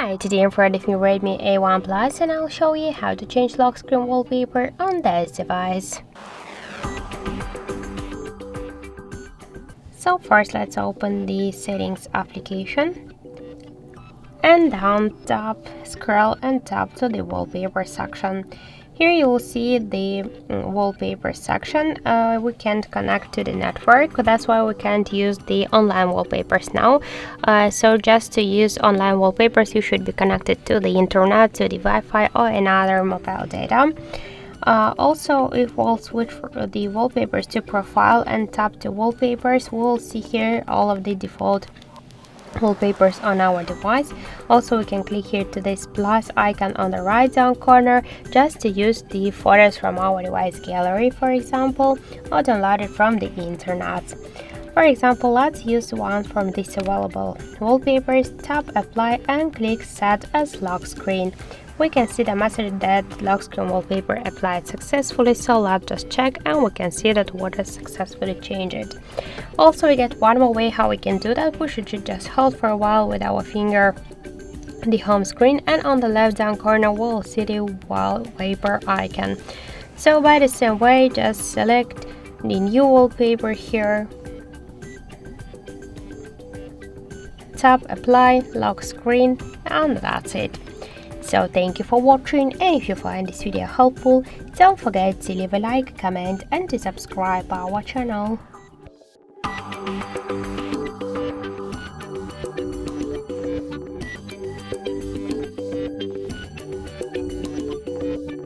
Hi, today I'm for Redmi A1 Plus and I'll show you how to change lock screen wallpaper on this device. So first let's open the settings application and down tap, scroll and tap to the wallpaper section. Here you will see the wallpaper section. We can't connect to the network, that's why we can't use the online wallpapers now. So just to use online wallpapers, you should be connected to the internet, to the Wi-Fi or another mobile data. Also, if we'll switch the wallpapers to profile and tap to wallpapers, we'll see here all of the default wallpapers on our device. Also, we can click here to this plus icon on the right down corner just to use the photos from our device gallery, for example, or download it from the internet. For example, let's use one from these available wallpapers. Tap apply and click set as lock screen. We can see the message that lock screen wallpaper applied successfully, so let's just check and we can see that what has successfully changed. Also, we get one more way how we can do that. We should just hold for a while with our finger the home screen, and on the left down corner we'll see the wallpaper icon. So by the same way, just select the new wallpaper here, tap apply, lock screen, and that's it. So thank you for watching, and if you find this video helpful, don't forget to leave a like, comment and to subscribe our channel.